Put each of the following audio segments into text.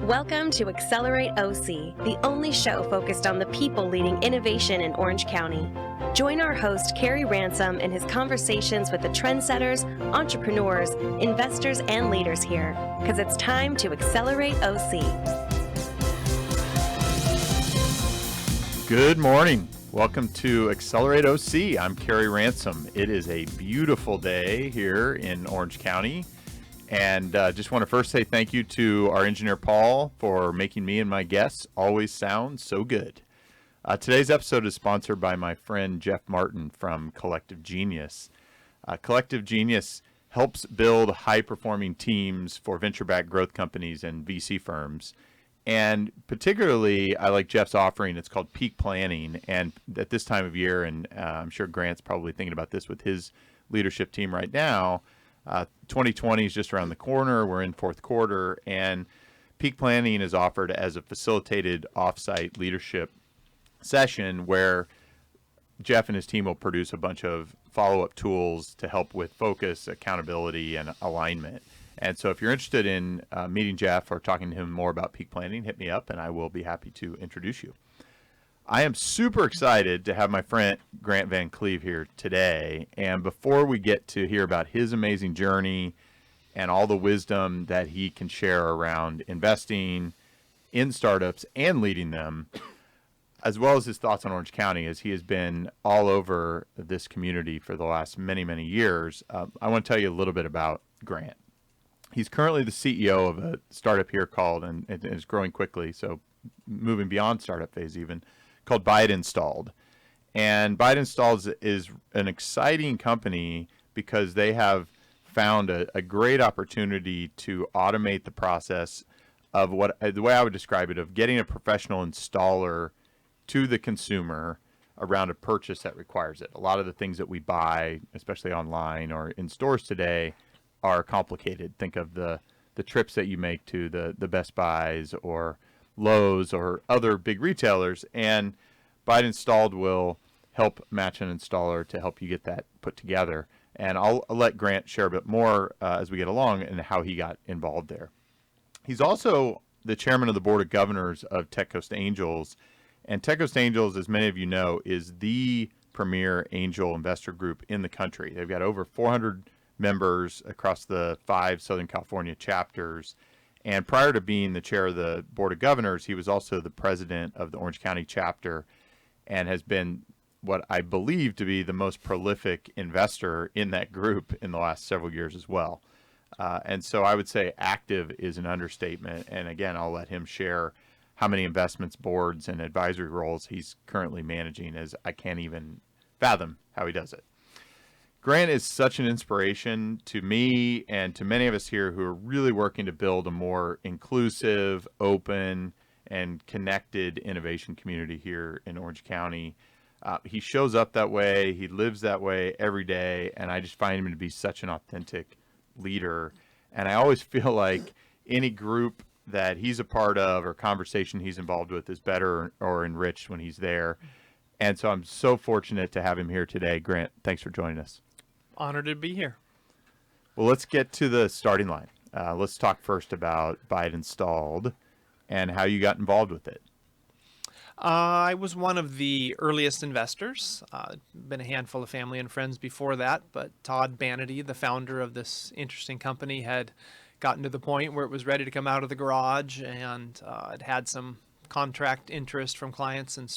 Welcome to Accelerate OC, the only show focused on the people leading innovation in Orange County. Join our host, Kerry Ransom, in his conversations with the trendsetters, entrepreneurs, investors, and leaders here, because it's time to Accelerate OC. Good morning. Welcome to Accelerate OC. I'm Kerry Ransom. It is a beautiful day here in Orange County. And just want to first say thank you to our engineer, Paul, for making me and my guests always sound so good. Today's episode is sponsored by my friend Jeff Martin from Collective Genius. Collective Genius helps build high-performing teams for venture-backed growth companies and VC firms. And particularly, I like Jeff's offering. It's called Peak Planning. And at this time of year, and I'm sure Grant's probably thinking about this with his leadership team right now, 2020 is just around the corner. We're in fourth quarter, and Peak Planning is offered as a facilitated offsite leadership session where Jeff and his team will produce a bunch of follow-up tools to help with focus, accountability, and alignment. And so if you're interested in meeting Jeff or talking to him more about Peak Planning, hit me up, and I will be happy to introduce you. I am super excited to have my friend Grant Van Cleave here today. And before we get to hear about his amazing journey and all the wisdom that he can share around investing in startups and leading them, as well as his thoughts on Orange County, as he has been all over this community for the last many, many years, I want to tell you a little bit about Grant. He's currently the CEO of a startup here called, and it's growing quickly, so moving beyond startup phase even, called Buy It Installed. And Buy It Installed is an exciting company because they have found a great opportunity to automate the process of the way I would describe it, of getting a professional installer to the consumer around a purchase that requires it. A lot of the things that we buy, especially online or in stores today, are complicated. Think of the trips that you make to the Best Buys or Lowe's or other big retailers, and Buy It Installed will help match an installer to help you get that put together. And I'll let Grant share a bit more as we get along and how he got involved there. He's also the chairman of the board of governors of Tech Coast Angels. And Tech Coast Angels, as many of you know, is the premier angel investor group in the country. They've got over 400 members across the 5 Southern California chapters. And prior to being the chair of the Board of Governors, he was also the president of the Orange County chapter and has been what I believe to be the most prolific investor in that group in the last several years as well. And so I would say active is an understatement. And again, I'll let him share how many investments, boards, and advisory roles he's currently managing, as I can't even fathom how he does it. Grant is such an inspiration to me and to many of us here who are really working to build a more inclusive, open, and connected innovation community here in Orange County. He shows up that way. He lives that way every day. And I just find him to be such an authentic leader. And I always feel like any group that he's a part of or conversation he's involved with is better or enriched when he's there. And so I'm so fortunate to have him here today. Grant, thanks for joining us. Honored to be here. Well, let's get to the starting line. Let's talk first about Buy It Installed and how you got involved with it. I was one of the earliest investors. Been a handful of family and friends before that, but Todd Banity, the founder of this interesting company, had gotten to the point where it was ready to come out of the garage, and it had some contract interest from clients, and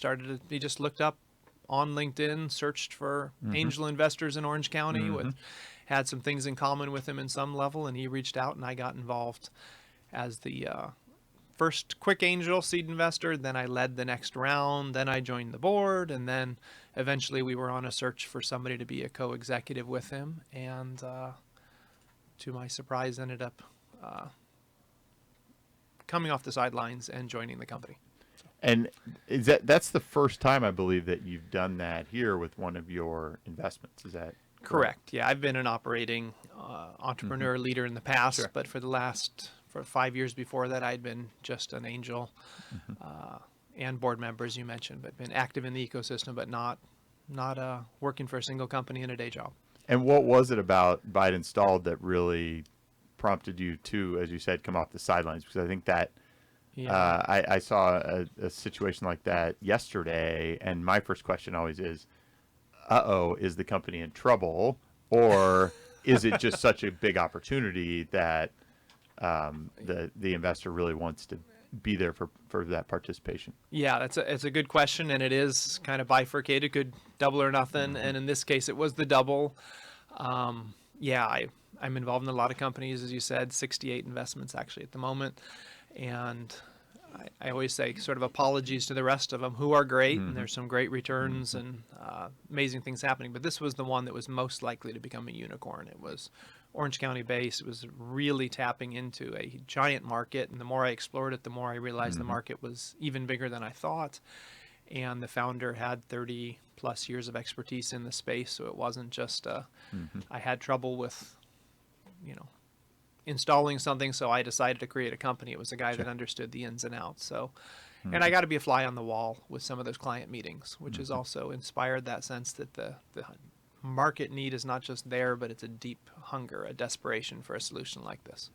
he just looked up on LinkedIn, searched for angel investors in Orange County, had some things in common with him in some level, and he reached out, and I got involved as the first quick angel seed investor. Then I led the next round, then I joined the board, and then eventually we were on a search for somebody to be a co-executive with him, and to my surprise ended up coming off the sidelines and joining the company. And that's the first time, I believe, that you've done that here with one of your investments. Is that correct? Yeah, I've been an operating entrepreneur leader in the past, Sure. But for 5 years before that, I'd been just an angel and board member, as you mentioned, but been active in the ecosystem, but not working for a single company in a day job. And what was it about Buy It Installed that really prompted you to, as you said, come off the sidelines? Because I think that Yeah. I saw a situation like that yesterday, and my first question always is, uh-oh, is the company in trouble, or is it just such a big opportunity that the investor really wants to be there for that participation? Yeah, it's a good question, and it is kind of bifurcated, could double or nothing. And in this case, it was the double. Yeah, I'm involved in a lot of companies, as you said, 68 investments actually at the moment. And I always say sort of apologies to the rest of them who are great, and there's some great returns and amazing things happening. But this was the one that was most likely to become a unicorn. It was Orange County based. It was really tapping into a giant market. And the more I explored it, the more I realized the market was even bigger than I thought. And the founder had 30 plus years of expertise in the space. So it wasn't just, I had trouble with, installing something, so I decided to create a company. It was a guy that understood the ins and outs. So, and I got to be a fly on the wall with some of those client meetings, which has also inspired that sense that the market need is not just there, but it's a deep hunger, a desperation for a solution like this.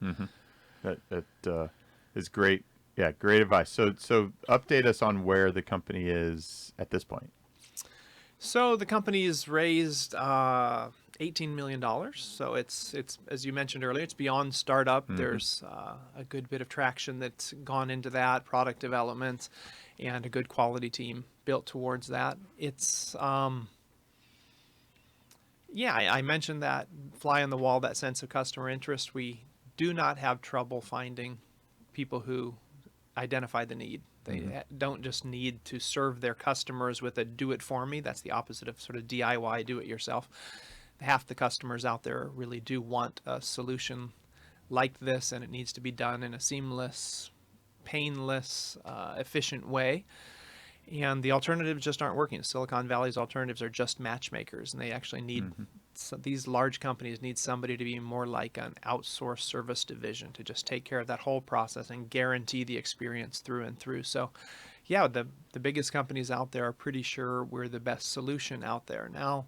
That is great. Yeah, great advice. So update us on where the company is at this point. So the company's raised $18 million. So it's as you mentioned earlier, it's beyond startup. There's a good bit of traction that's gone into that, product development, and a good quality team built towards that. It's I mentioned that fly on the wall, that sense of customer interest. We do not have trouble finding people who identify the need. They don't just need to serve their customers with a do it for me. That's the opposite of sort of DIY, do it yourself. Half the customers out there really do want a solution like this, and it needs to be done in a seamless, painless, efficient way. And the alternatives just aren't working. Silicon Valley's alternatives are just matchmakers, and they actually need these large companies need somebody to be more like an outsourced service division to just take care of that whole process and guarantee the experience through and through. So, yeah, the biggest companies out there are pretty sure we're the best solution out there now.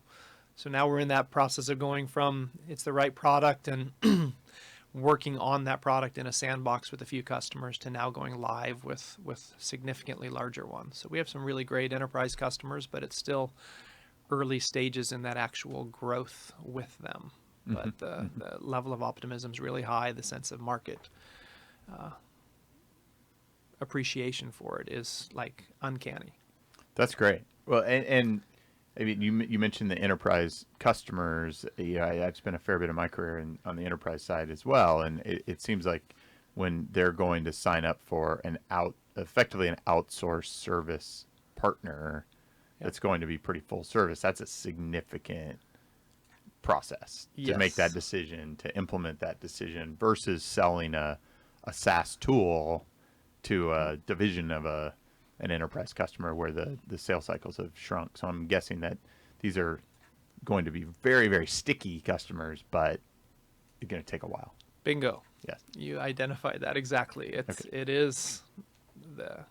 So now we're in that process of going from it's the right product and working on that product in a sandbox with a few customers to now going live with significantly larger ones. So we have some really great enterprise customers, but it's still early stages in that actual growth with them. But the level of optimism is really high. The sense of market appreciation for it is like uncanny. That's great. Well, and I mean, you mentioned the enterprise customers. I've spent a fair bit of my career on the enterprise side as well, and it seems like when they're going to sign up for effectively an outsourced service partner that's going to be pretty full service, that's a significant process to make that decision, to implement that decision, versus selling a SaaS tool to a division of an enterprise customer where the sales cycles have shrunk. So I'm guessing that these are going to be very, very sticky customers, but it's going to take a while. Bingo. Yes. You identified that exactly. It is the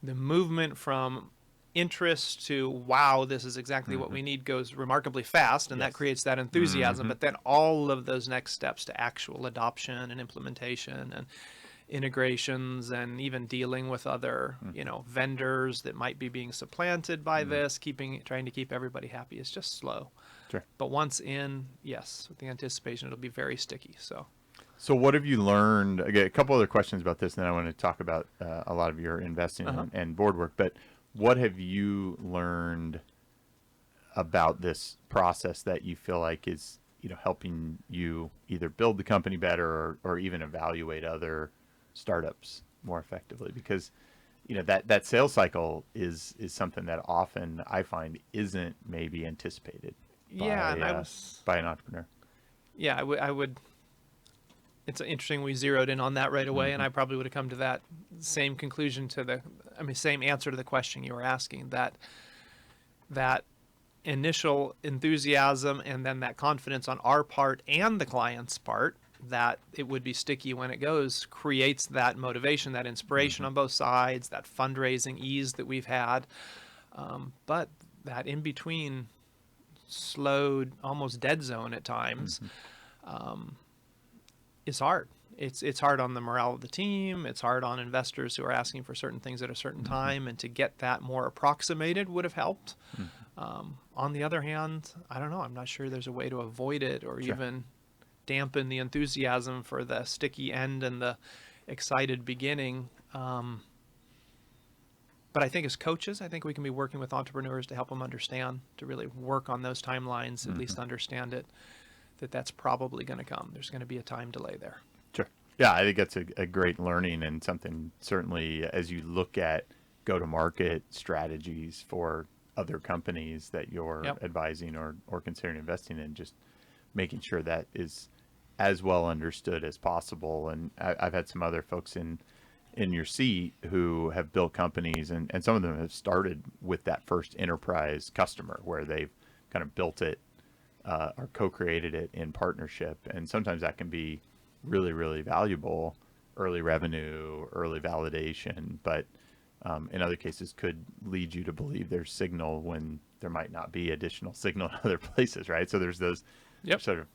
movement from interest to wow, this is exactly what we need goes remarkably fast, and that creates that enthusiasm. But then all of those next steps to actual adoption and implementation and integrations and even dealing with other vendors that might be being supplanted by this, trying to keep everybody happy is just slow. Sure. But once in, yes, with the anticipation, it'll be very sticky. So what have you learned? Again, a couple other questions about this, and then I want to talk about a lot of your investing and board work. But what have you learned about this process that you feel like is helping you either build the company better or even evaluate other startups more effectively? Because that sales cycle is something that often I find isn't maybe anticipated by an entrepreneur. Yeah, I would. It's interesting we zeroed in on that right away, and I probably would have come to that same conclusion same answer to the question you were asking, that initial enthusiasm and then that confidence on our part and the client's part that it would be sticky when it goes creates that motivation, that inspiration on both sides, that fundraising ease that we've had. But that in between slowed, almost dead zone at times, is hard. it's hard on the morale of the team. It's hard on investors who are asking for certain things at a certain time, and to get that more approximated would have helped. On the other hand, I don't know. I'm not sure there's a way to avoid it or even dampen the enthusiasm for the sticky end and the excited beginning. But I think as coaches, I think we can be working with entrepreneurs to help them understand, to really work on those timelines, at least understand it, that's probably going to come. There's going to be a time delay there. Sure. Yeah, I think that's a great learning, and something certainly as you look at go-to-market strategies for other companies that you're advising or considering investing in, just making sure that is as well understood as possible. And I've had some other folks in your seat who have built companies, and some of them have started with that first enterprise customer where they've kind of built it or co-created it in partnership. And sometimes that can be really, really valuable, early revenue, early validation, but in other cases could lead you to believe there's signal when there might not be additional signal in other places, right? So there's those sort of,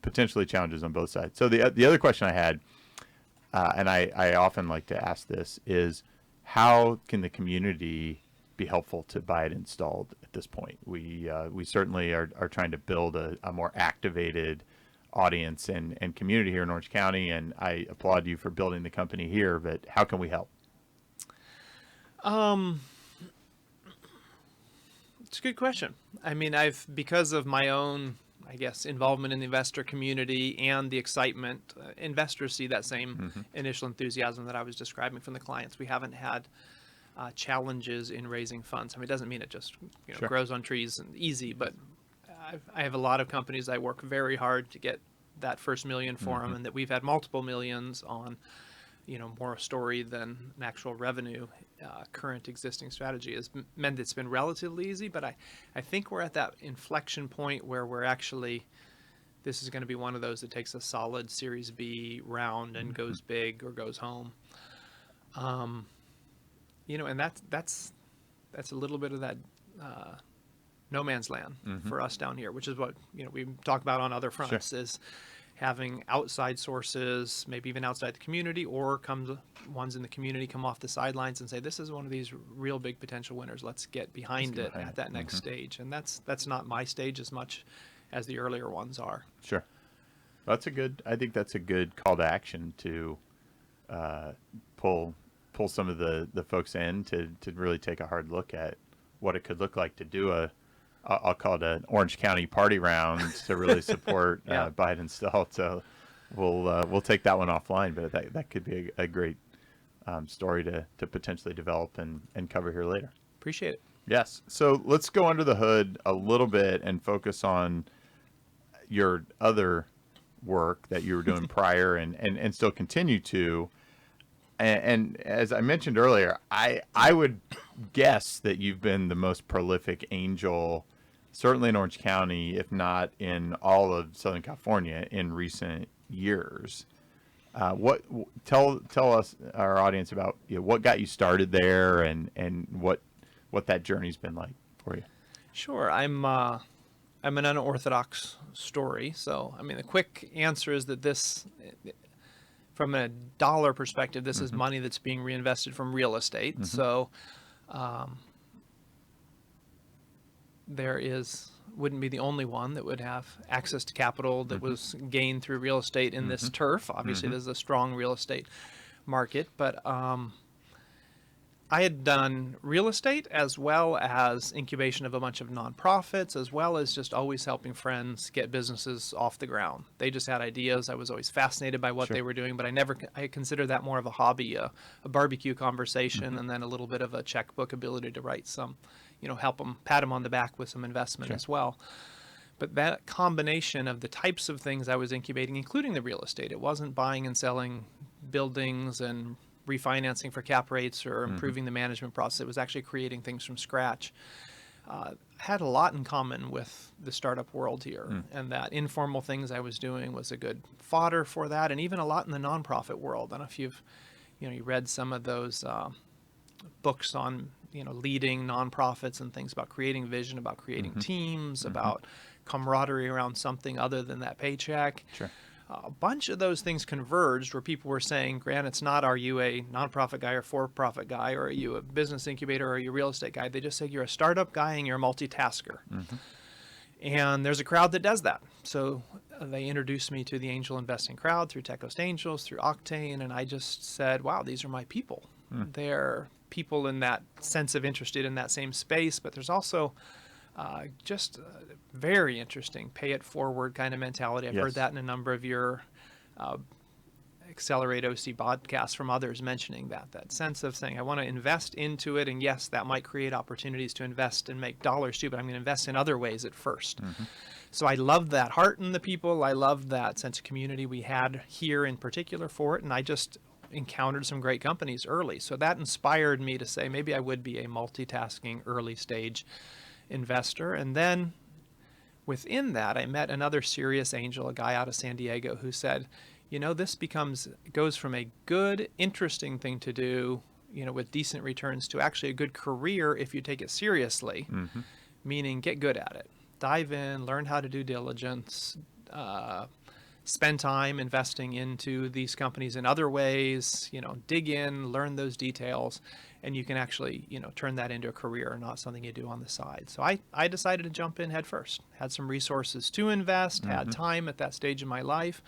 potentially challenges on both sides. So the other question I had, and I often like to ask this, is how can the community be helpful to buy it installed at this point? We certainly are trying to build a more activated audience and community here in Orange County, and I applaud you for building the company here, but how can we help? It's a good question. I mean, because of my own, I guess, involvement in the investor community and the excitement, investors see that same initial enthusiasm that I was describing from the clients. We haven't had challenges in raising funds. I mean, it doesn't mean it just grows on trees and easy, but I have a lot of companies I work very hard to get that first million for them, and that we've had multiple millions on, more a story than an actual revenue. Current existing strategy has meant it's been relatively easy, but I think we're at that inflection point where we're actually, this is going to be one of those that takes a solid Series B round and goes big or goes home. And that's a little bit of that no man's land for us down here, which is what we talk about on other fronts, is having outside sources, maybe even outside the community, or ones in the community come off the sidelines and say, this is one of these real big potential winners. Let's get behind it at that next stage. And that's not my stage as much as the earlier ones are. Sure. I think that's a good call to action to pull some of the folks in to really take a hard look at what it could look like to do I'll call it an Orange County party round to really support buy it installed. So we'll take that one offline, but that could be a great story to potentially develop and cover here later. Appreciate it. Yes. So let's go under the hood a little bit and focus on your other work that you were doing prior and still continue to. And as I mentioned earlier, I would guess that you've been the most prolific angel, certainly in Orange County, if not in all of Southern California, in recent years. Tell us, our audience, about what got you started there and what that journey's been like for you. Sure. I'm an unorthodox story. So, I mean, the quick answer is that this, from a dollar perspective, this is money that's being reinvested from real estate. So wouldn't be the only one that would have access to capital that was gained through real estate in this turf. Obviously, there's a strong real estate market, but I had done real estate as well as incubation of a bunch of nonprofits, as well as just always helping friends get businesses off the ground. They just had ideas. I was always fascinated by what they were doing, but I considered that more of a hobby, a barbecue conversation, and then a little bit of a checkbook ability to write some, help them, pat them on the back with some investment as well. But that combination of the types of things I was incubating, including the real estate, it wasn't buying and selling buildings and refinancing for cap rates or improving the management process. It was actually creating things from scratch. Had a lot in common with the startup world here, and that informal things I was doing was a good fodder for that, and even a lot in the nonprofit world. I don't know if you read some of those books on leading nonprofits and things about creating vision, about creating teams, about camaraderie around something other than that paycheck. Sure. a bunch of those things converged where people were saying, Grant, it's not, are you a nonprofit guy or for-profit guy, or are you a business incubator, or are you a real estate guy? They just say you're a startup guy and you're a multitasker. And there's a crowd that does that. So they introduced me to the angel investing crowd through Tech Coast Angels, through Octane, and I just said, wow, these are my people. They're people in that sense of interested in that same space, but there's also just very interesting pay it forward kind of mentality. I've heard that in a number of your Accelerate OC podcasts from others mentioning that sense of saying, I want to invest into it. And yes, that might create opportunities to invest and make dollars too, but I'm going to invest in other ways at first. So I love that heart in the people. I love that sense of community we had here in particular for it. And I just encountered some great companies early. So that inspired me to say, maybe I would be a multitasking early stage investor. And then within that, I met another serious angel, a guy out of San Diego, who said, this goes from a good, interesting thing to do, with decent returns, to actually a good career if you take it seriously, meaning get good at it. Dive in, learn how to do diligence, spend time investing into these companies in other ways, dig in, learn those details, and you can actually, turn that into a career, not something you do on the side. So I decided to jump in head first, had some resources to invest, had time at that stage in my life,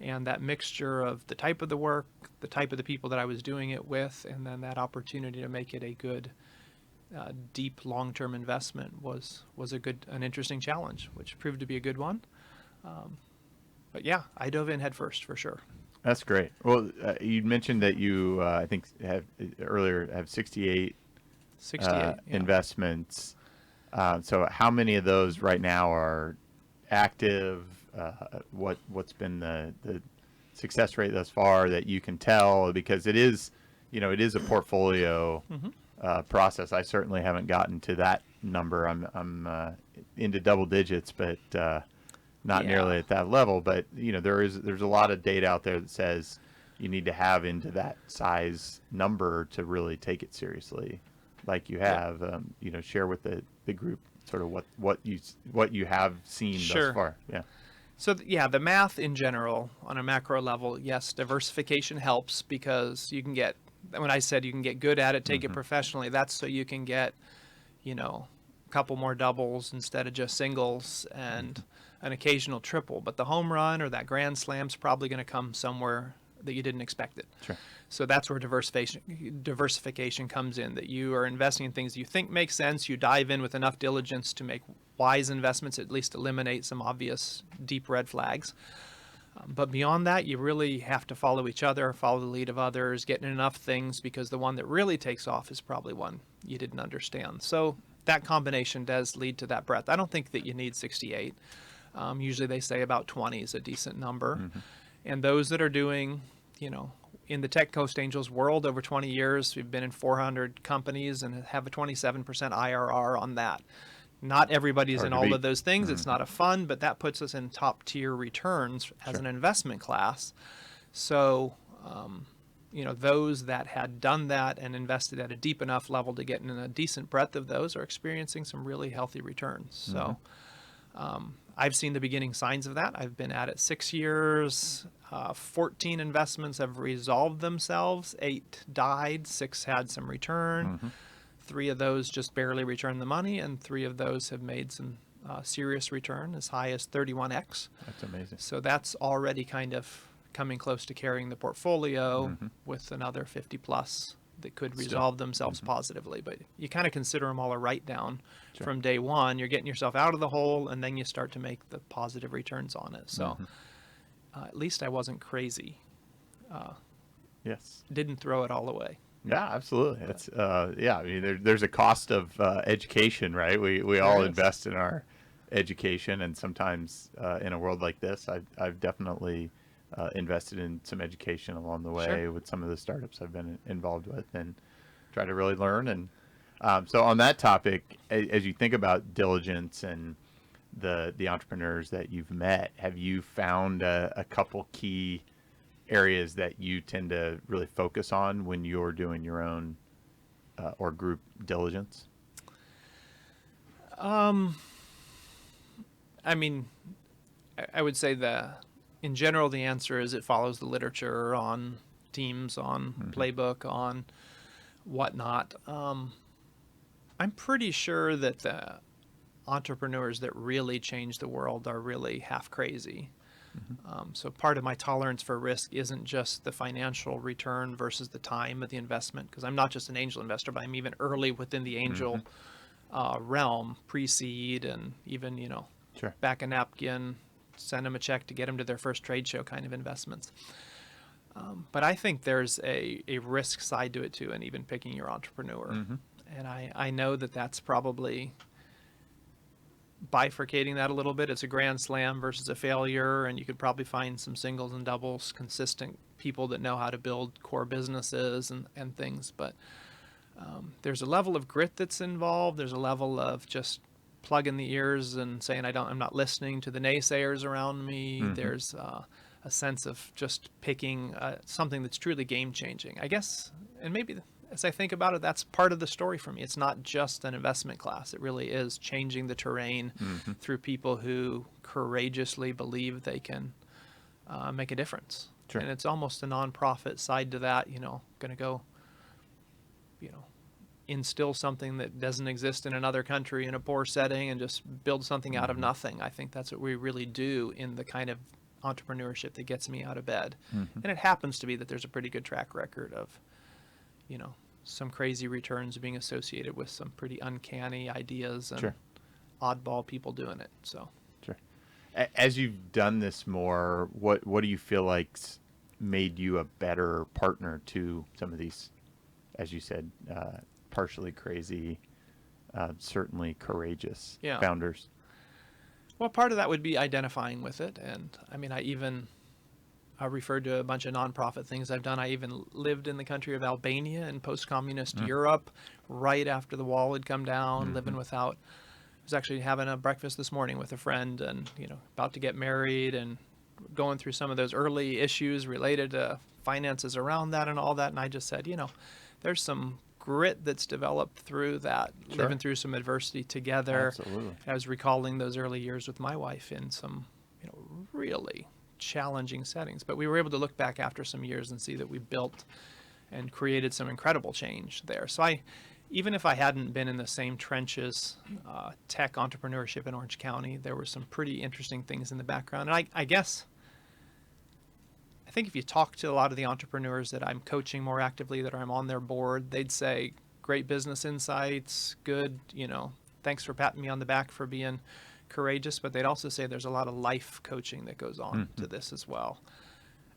and that mixture of the type of the work, the type of the people that I was doing it with, and then that opportunity to make it a good, deep, long-term investment was an interesting challenge, which proved to be a good one. But yeah, I dove in head first for sure. That's great. Well, you mentioned that you, I think, have 68 investments. So how many of those right now are active? What's been the success rate thus far that you can tell? Because it is a portfolio process. I certainly haven't gotten to that number. I'm into double digits, but not nearly at that level. But there's a lot of data out there that says you need to have into that size number to really take it seriously, like you have. Share with the group sort of what you have seen thus far. Yeah. So the math in general on a macro level, yes, diversification helps because you can get, when I said you can get good at it, take it professionally, that's so you can get, a couple more doubles instead of just singles and an occasional triple. But the home run or that grand slam's probably going to come somewhere that you didn't expect it. Sure. So that's where diversification comes in, that you are investing in things you think make sense. You dive in with enough diligence to make wise investments, at least eliminate some obvious deep red flags. But beyond that, you really have to follow each other, follow the lead of others, get in enough things, because the one that really takes off is probably one you didn't understand. So that combination does lead to that breadth. I don't think that you need 68. Usually they say about 20 is a decent number. And those that are doing, in the Tech Coast Angels world over 20 years, we've been in 400 companies and have a 27% IRR on that. Not everybody's in all of those things. It's not a fund, but that puts us in top tier returns as an investment class. So, those that had done that and invested at a deep enough level to get in a decent breadth of those are experiencing some really healthy returns. So I've seen the beginning signs of that. I've been at it 6 years. 14 investments have resolved themselves. 8 died. 6 had some return. 3 of those just barely returned the money, and 3 of those have made some serious return, as high as 31x. That's amazing. So that's already kind of coming close to carrying the portfolio with another 50 plus that could resolve themselves positively. But you kind of consider them all a write down from day one. You're getting yourself out of the hole, and then you start to make the positive returns on it. So at least I wasn't crazy. Yes. Didn't throw it all away. Yeah, absolutely. It's I mean, there's a cost of education, right? We all invest in our education, and sometimes in a world like this, I've definitely invested in some education along the way with some of the startups I've been involved with, and try to really learn. And so on that topic, as you think about diligence and the entrepreneurs that you've met, have you found a couple key areas that you tend to really focus on when you're doing your own or group diligence? I mean, I would say in general, the answer is it follows the literature on teams, on playbook, on whatnot. I'm pretty sure that the entrepreneurs that really change the world are really half crazy. So part of my tolerance for risk isn't just the financial return versus the time of the investment, because I'm not just an angel investor, but I'm even early within the angel realm, pre-seed, and even, Sure. back a napkin, send them a check to get them to their first trade show kind of investments. But I think there's a risk side to it too, and even picking your entrepreneur. And I know that that's probably bifurcating that a little bit. It's a grand slam versus a failure, and you could probably find some singles and doubles, consistent people that know how to build core businesses and things. But there's a level of grit that's involved. There's a level of just plugging the ears and saying I'm not listening to the naysayers around me. There's a sense of just picking something that's truly game changing, I guess. And maybe as I think about it, that's part of the story for me. It's not just an investment class. It really is changing the terrain through people who courageously believe they can make a difference. Sure. And it's almost a nonprofit side to that, going to go, instill something that doesn't exist in another country in a poor setting and just build something out of nothing. I think that's what we really do in the kind of entrepreneurship that gets me out of bed. And it happens to be that there's a pretty good track record of, some crazy returns being associated with some pretty uncanny ideas and oddball people doing it. So, Sure. As you've done this more, what do you feel like's made you a better partner to some of these, as you said, partially crazy, certainly courageous founders? Well, part of that would be identifying with it. And I referred to a bunch of nonprofit things I've done. I even lived in the country of Albania in post-communist Europe right after the wall had come down, living without. I was actually having a breakfast this morning with a friend and, about to get married and going through some of those early issues related to finances around that and all that. And I just said, there's some grit that's developed through that, living through some adversity together. Absolutely. I was recalling those early years with my wife in some, really challenging settings, but we were able to look back after some years and see that we built and created some incredible change there. So even if I hadn't been in the same trenches, tech entrepreneurship in Orange County, there were some pretty interesting things in the background. And I think if you talk to a lot of the entrepreneurs that I'm coaching more actively, that I'm on their board, they'd say, great business insights, good, thanks for patting me on the back for being courageous, but they'd also say there's a lot of life coaching that goes on to this as well.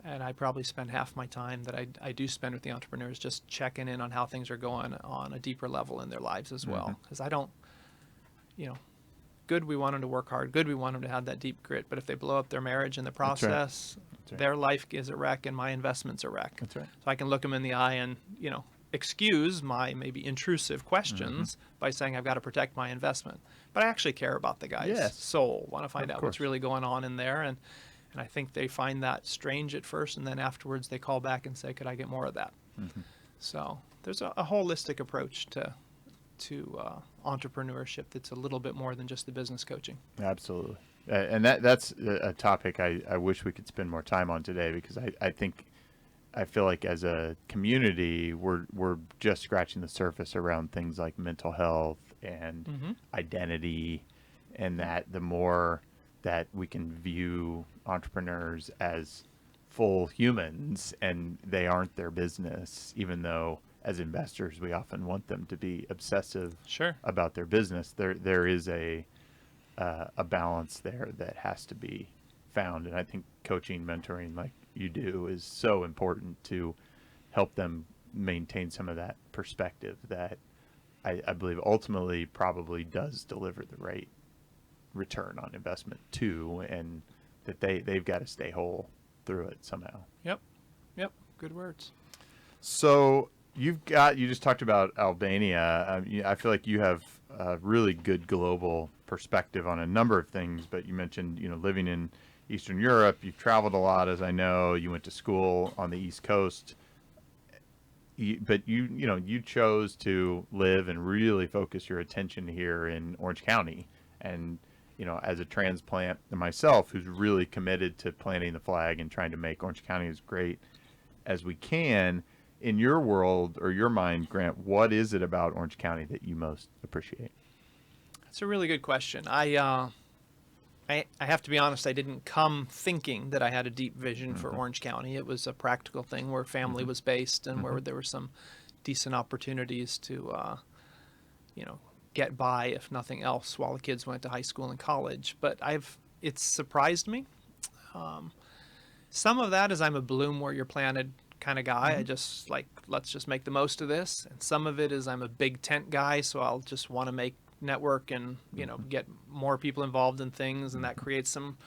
And I probably spend half my time that I do spend with the entrepreneurs just checking in on how things are going on a deeper level in their lives as well. Because I don't, good, we want them to work hard. Good, we want them to have that deep grit. But if they blow up their marriage in the process, their life is a wreck and my investment's a wreck. That's right. So I can look them in the eye and, excuse my maybe intrusive questions by saying I've got to protect my investment. But I actually care about the guy's soul, want to find out what's really going on in there. And I think they find that strange at first, and then afterwards they call back and say, could I get more of that? So there's a holistic approach to entrepreneurship that's a little bit more than just the business coaching. Absolutely. And that's a topic I wish we could spend more time on today, because I feel like as a community, we're just scratching the surface around things like mental health and identity, and that the more that we can view entrepreneurs as full humans and they aren't their business, even though as investors we often want them to be obsessive about their business, there is a balance there that has to be found. And I think coaching, mentoring like you do is so important to help them maintain some of that perspective that I believe ultimately probably does deliver the right return on investment too, and that they've got to stay whole through it somehow. Yep. Good words. So you just talked about Albania. I feel like you have a really good global perspective on a number of things, but you mentioned, living in Eastern Europe, you've traveled a lot, as I know. You went to school on the East Coast, but you chose to live and really focus your attention here in Orange County. And as a transplant myself, who's really committed to planting the flag and trying to make Orange County as great as we can. In your world or your mind, Grant, what is it about Orange County that you most appreciate? That's a really good question. I have to be honest, I didn't come thinking that I had a deep vision for Orange County. It was a practical thing where family was based and where there were some decent opportunities to, get by, if nothing else, while the kids went to high school and college. But it's surprised me. Some of that is I'm a bloom where you're planted kind of guy. I just let's just make the most of this. And some of it is I'm a big tent guy, so I'll just want to make network and get more people involved in things, and that creates some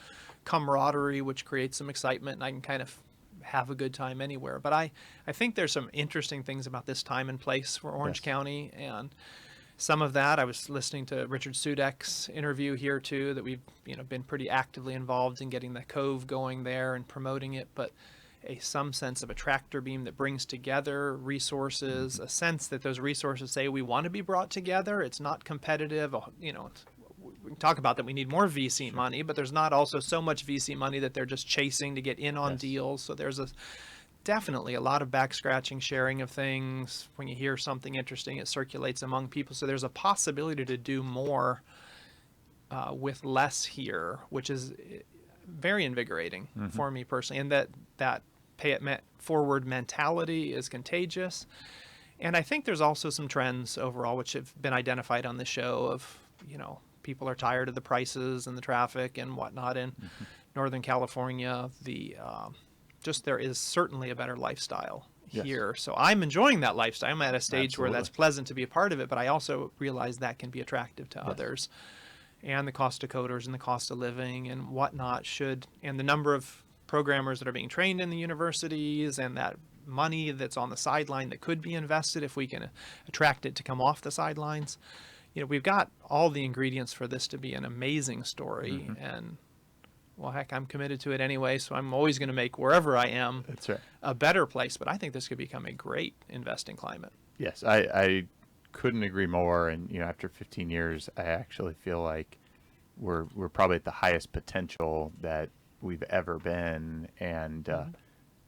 camaraderie, which creates some excitement, and I can kind of have a good time anywhere. But I think there's some interesting things about this time and place for Orange County, and some of that I was listening to Richard Sudek's interview here too, that we've been pretty actively involved in getting the Cove going there and promoting it, but some sense of a tractor beam that brings together resources, a sense that those resources say we want to be brought together. It's not competitive. We can talk about that. We need more VC money, but there's not also so much VC money that they're just chasing to get in on deals. So there's definitely a lot of back scratching, sharing of things. When you hear something interesting, it circulates among people. So there's a possibility to do more with less here, which is very invigorating for me personally. And that pay it forward mentality is contagious. And I think there's also some trends overall which have been identified on the show of, people are tired of the prices and the traffic and whatnot in Northern California. There is certainly a better lifestyle here. So I'm enjoying that lifestyle. I'm at a stage where that's pleasant to be a part of it, but I also realize that can be attractive to others. And the cost of coders and the cost of living and whatnot and the number of programmers that are being trained in the universities and that money that's on the sideline that could be invested if we can attract it to come off the sidelines. We've got all the ingredients for this to be an amazing story. And well, heck, I'm committed to it anyway, so I'm always going to make wherever I am a better place. But I think this could become a great investing climate. Yes, I couldn't agree more. And after 15 years, I actually feel like we're probably at the highest potential that we've ever been, and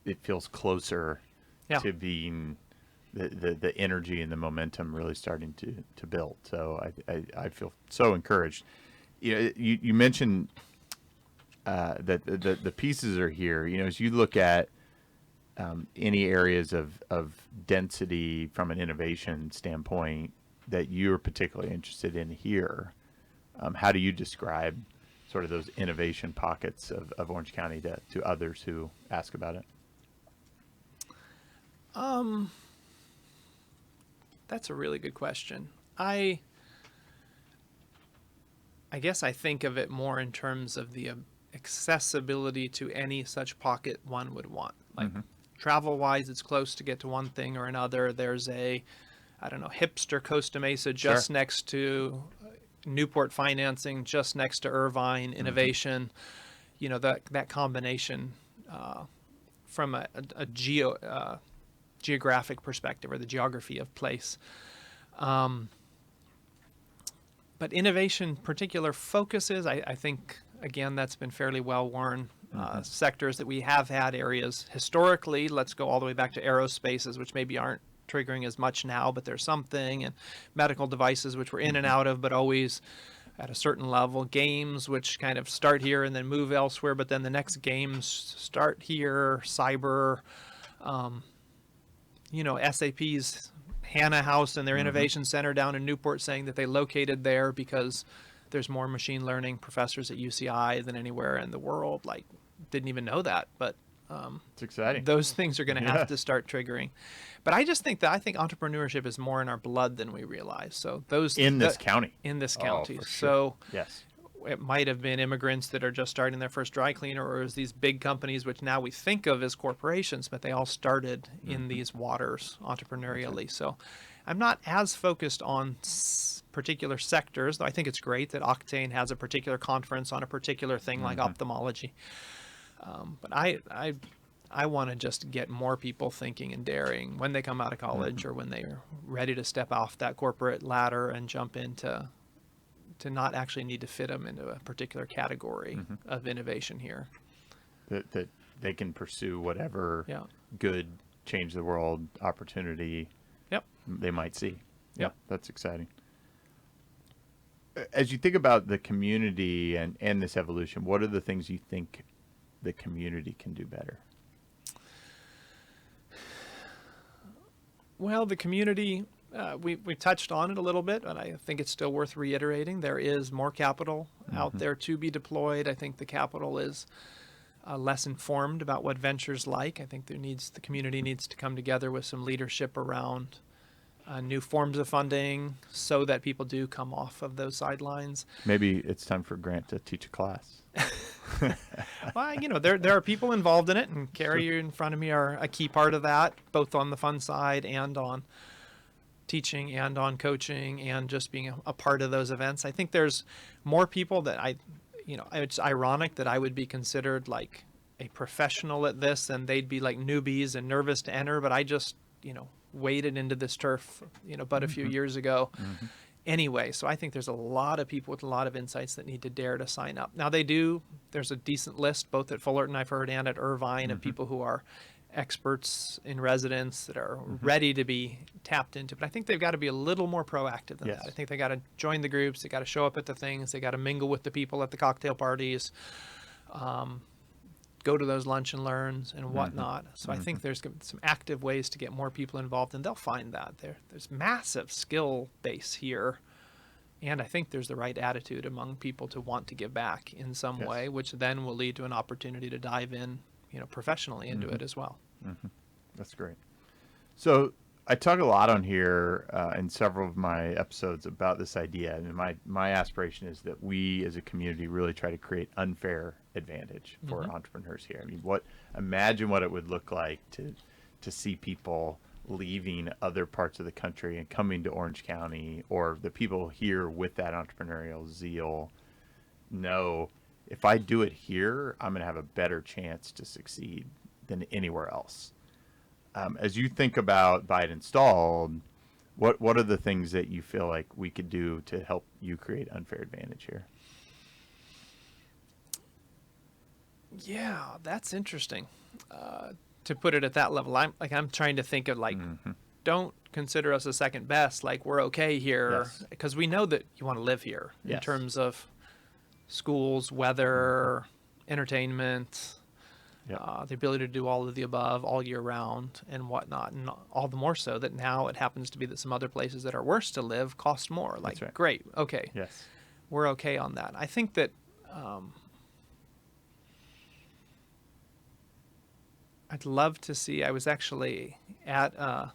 it feels closer to being the energy and the momentum really starting to build. So I feel so encouraged. You mentioned that the pieces are here. As you look at any areas of density from an innovation standpoint that you're particularly interested in here, how do you describe sort of those innovation pockets of Orange County to others who ask about it? That's a really good question. I guess I think of it more in terms of the accessibility to any such pocket one would want. Like travel-wise, it's close to get to one thing or another. There's hipster Costa Mesa just next to Newport financing, just next to Irvine innovation. That combination from a geographic perspective, or the geography of place. But innovation particular focuses, I think, again, that's been fairly well worn. Sectors that we have had areas historically, let's go all the way back to aerospaces, which maybe aren't triggering as much now, but there's something, and medical devices, which we're in and out of, but always at a certain level. Games, which kind of start here and then move elsewhere, but then the next games start here. Cyber, SAP's Hannah House and their innovation center down in Newport saying that they located there because there's more machine learning professors at UCI than anywhere in the world. Like, didn't even know that, but it's exciting. Those things are going to have to start triggering. But I just think I think entrepreneurship is more in our blood than we realize. So those in this county. For sure. So yes, it might have been immigrants that are just starting their first dry cleaner, or is these big companies which now we think of as corporations, but they all started in these waters entrepreneurially. So I'm not as focused on particular sectors, though I think it's great that Octane has a particular conference on a particular thing like ophthalmology. But I want to just get more people thinking and daring when they come out of college or when they're ready to step off that corporate ladder and jump into to not actually need to fit them into a particular category of innovation here. That they can pursue whatever Yeah. good, change the world opportunity Yep. they might see. Yep. That's exciting. As you think about the community and this evolution, what are the things you think the community can do better? Well, the community, we touched on it a little bit, and I think it's still worth reiterating. There is more capital out there to be deployed. I think the capital is less informed about what ventures like. I think the community needs to come together with some leadership around new forms of funding so that people do come off of those sidelines. Maybe it's time for Grant to teach a class. Well, there are people involved in it, and Carrie, you in front of me are a key part of that, both on the fund side and on teaching and on coaching and just being a part of those events. I think there's more people that it's ironic that I would be considered like a professional at this and they'd be like newbies and nervous to enter, but I just, waded into this turf, but a few years ago. Anyway, so I think there's a lot of people with a lot of insights that need to dare to sign up. Now there's a decent list both at Fullerton, I've heard, and at Irvine of people who are experts in residence that are ready to be tapped into. But I think they've got to be a little more proactive than that. I think they got to join the groups. They got to show up at the things. They got to mingle with the people at the cocktail parties, go to those lunch and learns and whatnot. So I think there's some active ways to get more people involved, and they'll find that there's massive skill base here. And I think there's the right attitude among people to want to give back in some way, which then will lead to an opportunity to dive in, professionally into it as well. That's great. So I talk a lot on here in several of my episodes about this idea, and my aspiration is that we as a community really try to create unfair advantage for entrepreneurs here. I mean, imagine what it would look like to see people leaving other parts of the country and coming to Orange County, or the people here with that entrepreneurial zeal know, if I do it here, I'm going to have a better chance to succeed than anywhere else. As you think about Buy It Installed, what are the things that you feel like we could do to help you create unfair advantage here? Yeah, that's interesting. To put it at that level, I'm trying to think of don't consider us a second best. Like, we're okay here because we know that you want to live here in terms of schools, weather, entertainment, the ability to do all of the above all year round and whatnot. And all the more so that now it happens to be that some other places that are worse to live cost more. Like, great. Okay. Yes. We're okay on that. I think that, I'd love to see, I was actually at a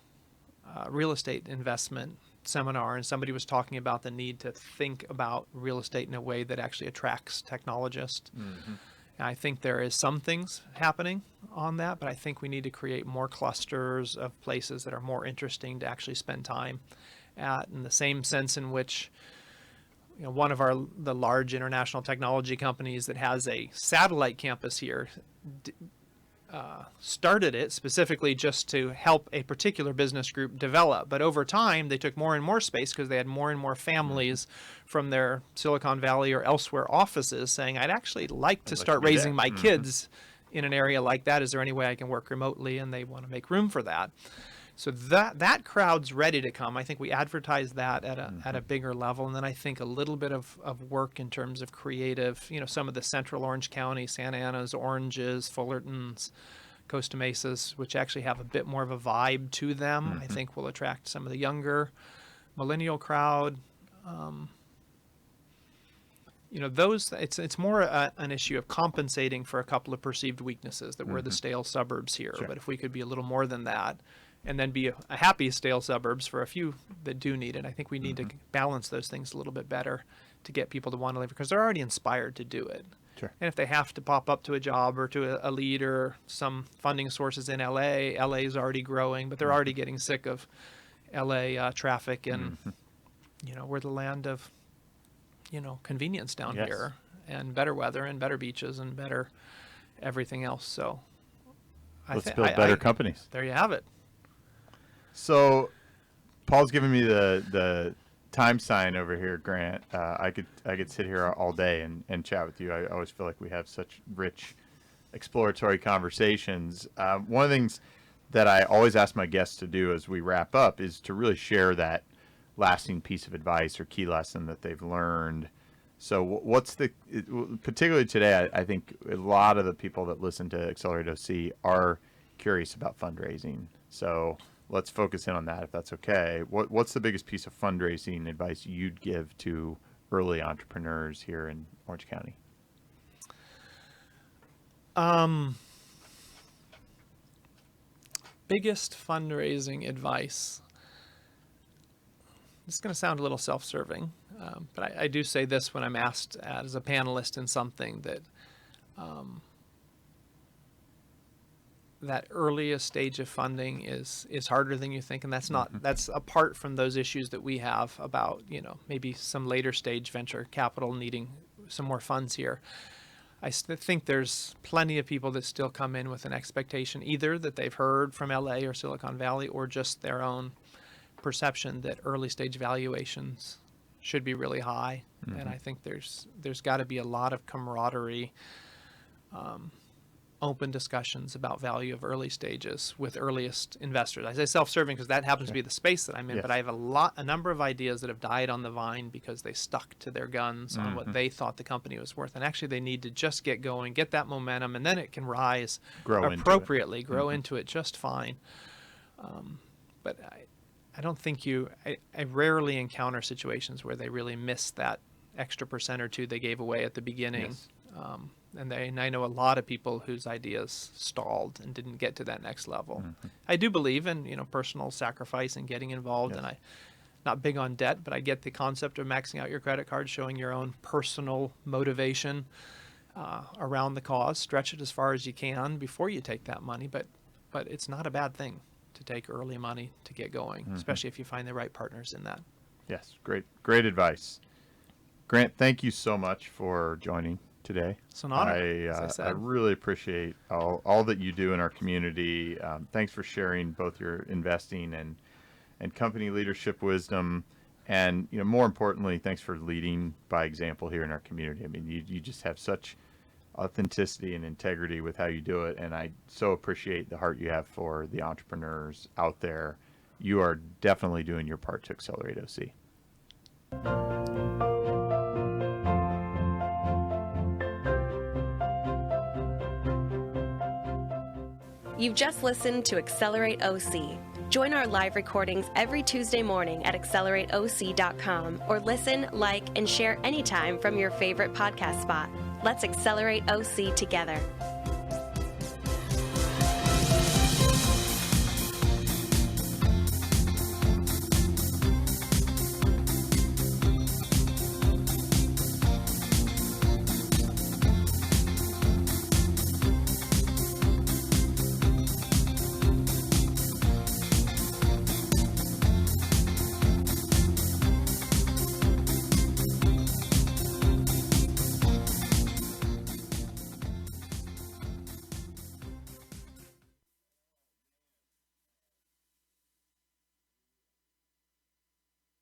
real estate investment seminar, and somebody was talking about the need to think about real estate in a way that actually attracts technologists. And I think there is some things happening on that, but I think we need to create more clusters of places that are more interesting to actually spend time at, in the same sense in which one of the large international technology companies that has a satellite campus here started it specifically just to help a particular business group develop. But over time, they took more and more space because they had more and more families from their Silicon Valley or elsewhere offices saying, I'd actually like to start raising my kids in an area like that. Is there any way I can work remotely? And they want to make room for that. So that crowd's ready to come. I think we advertise that at a bigger level. And then I think a little bit of work in terms of creative, some of the central Orange County, Santa Ana's, Oranges, Fullerton's, Costa Mesas, which actually have a bit more of a vibe to them, I think will attract some of the younger millennial crowd. It's more an issue of compensating for a couple of perceived weaknesses that we're the stale suburbs here. But if we could be a little more than that, and then be a happy stale suburbs for a few that do need it. I think we need to balance those things a little bit better to get people to want to live, because they're already inspired to do it. Sure. And if they have to pop up to a job or to a lead or some funding sources in LA is already growing, but they're already getting sick of LA traffic, and we're the land of convenience down here, and better weather and better beaches and better everything else. So let's build better companies. There you have it. So Paul's giving me the time sign over here, Grant. I could sit here all day and chat with you. I always feel like we have such rich exploratory conversations. One of the things that I always ask my guests to do as we wrap up is to really share that lasting piece of advice or key lesson that they've learned. So what's particularly today, I think a lot of the people that listen to Accelerate OC are curious about fundraising. So let's focus in on that if that's okay. What's the biggest piece of fundraising advice you'd give to early entrepreneurs here in Orange County? Biggest fundraising advice. This is going to sound a little self-serving, but I do say this when I'm asked as a panelist in something that earliest stage of funding is harder than you think, and that's apart from those issues that we have about maybe some later stage venture capital needing some more funds here. I think there's plenty of people that still come in with an expectation either that they've heard from LA or Silicon Valley or just their own perception that early stage valuations should be really high. And I think there's got to be a lot of camaraderie, open discussions about value of early stages with earliest investors. I say self-serving because that happens to be the space that I'm in, Yes. but I have a number of ideas that have died on the vine because they stuck to their guns on what they thought the company was worth. And actually they need to just get going, get that momentum, and then it can rise appropriately, grow into it just fine. But I don't think I rarely encounter situations where they really miss that extra percent or two they gave away at the beginning. Yes. And I know a lot of people whose ideas stalled and didn't get to that next level. I do believe in personal sacrifice and getting involved, and I'm not big on debt, but I get the concept of maxing out your credit card, showing your own personal motivation around the cause. Stretch it as far as you can before you take that money, but it's not a bad thing to take early money to get going, especially if you find the right partners in that. Yes, great advice. Grant, thank you so much for joining today. It's an honor, as I I said. really appreciate all that you do in our community. Thanks for sharing both your investing and company leadership wisdom, and more importantly, thanks for leading by example here in our community. I mean, you just have such authenticity and integrity with how you do it, and I so appreciate the heart you have for the entrepreneurs out there. You are definitely doing your part to Accelerate OC. You've just listened to Accelerate OC. Join our live recordings every Tuesday morning at accelerateoc.com or listen, like, and share anytime from your favorite podcast spot. Let's accelerate OC together.